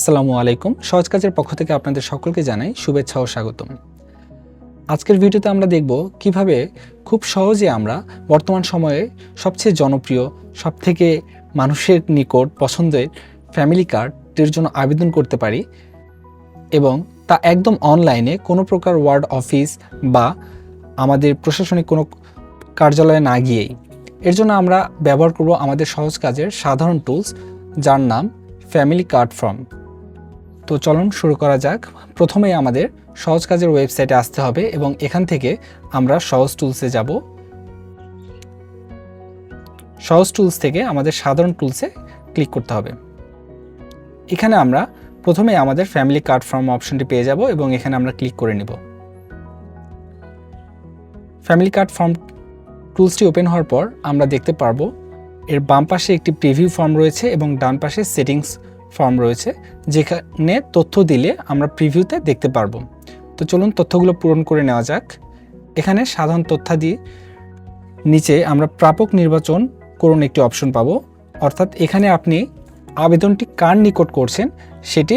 আসসালামু আলাইকুম। সহজ কাজের পক্ষ থেকে আপনাদের সকলকে জানাই শুভেচ্ছা ও স্বাগতম। আজকের ভিডিওতে আমরা দেখব কিভাবে খুব সহজে আমরা বর্তমান সময়ে সবচেয়ে জনপ্রিয়, সবথেকে মানুষের নিকট পছন্দের ফ্যামিলি কার্ডের জন্য আবেদন করতে পারি এবং তা একদম অনলাইনে, কোনো প্রকার ওয়ার্ড অফিস বা আমাদের প্রশাসনিক কোনো কার্যালয়ে না গিয়েই। এর জন্য আমরা ব্যবহার করব আমাদের সহজ কাজের সাধারণ টুলস, যার নাম ফ্যামিলি কার্ড ফর্ম। তো চলুন শুরু করা যাক। প্রথমেই আমাদের সহজ কাজের ওয়েবসাইটে আসতে হবে এবং এখান থেকে আমরা সহজ টুলসে যাব। সহজ টুলস থেকে আমাদের সাধারণ টুলসে ক্লিক করতে হবে। এখানে আমরা প্রথমে আমাদের ফ্যামিলি কার্ড ফর্ম অপশনটি পেয়ে যাব এবং এখানে আমরা ক্লিক করে নেব। ফ্যামিলি কার্ড ফর্ম টুলসটি ওপেন হওয়ার পর আমরা দেখতে পারবো এর বাম পাশে একটি প্রিভিউ ফর্ম রয়েছে এবং ডান পাশে সেটিংস ফর্ম রয়েছে, যেখানে তথ্য দিলে আমরা প্রিভিউতে দেখতে পারবো। তো চলুন তথ্যগুলো পূরণ করে নেওয়া যাক। এখানে সাধারণ তথ্যাদি নিচে আমরা প্রাপক নির্বাচন করুন একটি অপশন পাবো, অর্থাৎ এখানে আপনি আবেদনটি কার নিকট করছেন সেটি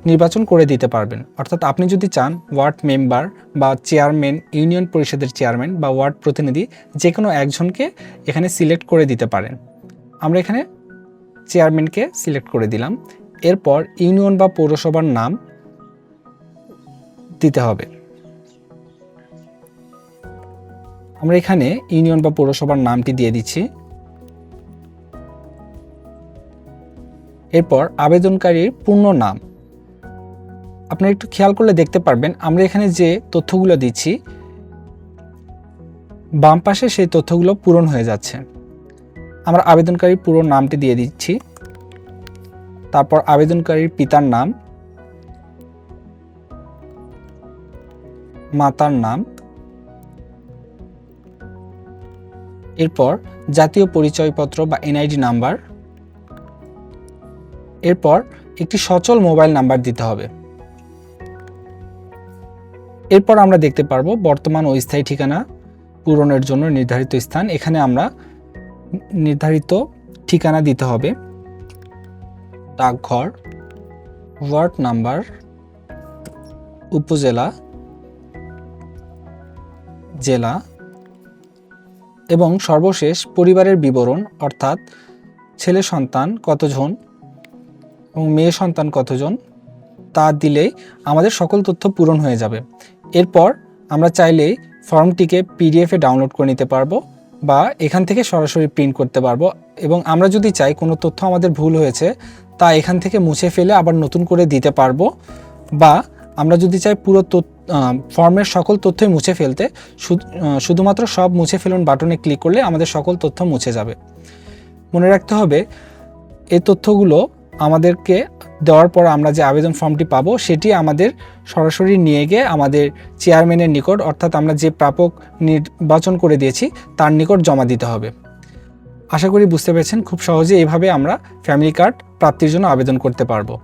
নির্বাচন করে দিতে পারবেন। অর্থাৎ আপনি যদি চান ওয়ার্ড মেম্বার বা চেয়ারম্যান, ইউনিয়ন পরিষদের চেয়ারম্যান বা ওয়ার্ড প্রতিনিধি, যে কোনো একজনকে এখানে সিলেক্ট করে দিতে পারেন। আমরা এখানে চেয়ারম্যানকে সিলেক্ট করে দিলাম। এরপর ইউনিয়ন বা পৌরসভার নাম দিতে হবে। আমরা এখানে ইউনিয়ন বা পৌরসভার নামটি দিয়ে দিচ্ছি। এরপর আবেদনকারীর পূর্ণ নাম। আপনারা একটু খেয়াল করলে দেখতে পারবেন আমরা এখানে যে তথ্যগুলো দিচ্ছি বাম পাশে সেই তথ্যগুলো পূরণ হয়ে যাচ্ছে। আমরা আবেদনকারীর পুরো নামটি দিয়ে দিচ্ছি। তারপর আবেদনকারীর পিতার নাম, মাতার নাম, এরপর জাতীয় পরিচয়পত্র বা এনআইডি নাম্বার, এরপর একটি সচল মোবাইল নাম্বার দিতে হবে। এরপর আমরা দেখতে পারবো বর্তমান ও স্থায়ী ঠিকানা পূরণের জন্য নির্ধারিত স্থান। এখানে আমরা নির্ধারিত ঠিকানা দিতে হবে, ডাকঘর, ওয়ার্ড নাম্বার, উপজেলা, জেলা এবং সর্বশেষ পরিবারের বিবরণ, অর্থাৎ ছেলে সন্তান কতজন এবং মেয়ে সন্তান কতজন, তা দিলেই আমাদের সকল তথ্য পূরণ হয়ে যাবে। এরপর আমরা চাইলেই ফর্মটিকে পিডিএফে ডাউনলোড করে নিতে পারবো বা এখান থেকে সরাসরি প্রিন্ট করতে পারবো এবং আমরা যদি চাই কোনো তথ্য আমাদের ভুল হয়েছে তা এখান থেকে মুছে ফেলে আবার নতুন করে দিতে পারবো, বা আমরা যদি চাই পুরো ফর্মের সকল তথ্যই মুছে ফেলতে শুধুমাত্র সব মুছে ফেলুন বাটনে ক্লিক করলে আমাদের সকল তথ্য মুছে যাবে। মনে রাখতে হবে এই তথ্যগুলো আমাদেরকে দেওয়ার পর আমরা যে আবেদন ফর্মটি পাবো সেটি আমাদের সরাসরি নিয়ে গিয়ে আমাদের চেয়ারম্যানের নিকট, অর্থাৎ আমরা যে প্রাপক নির্বাচন করে দিয়েছি তার নিকট জমা দিতে হবে। আশা করি বুঝতে পেরেছেন। খুব সহজে এইভাবে আমরা ফ্যামিলি কার্ড প্রাপ্তির জন্য আবেদন করতে পারবো।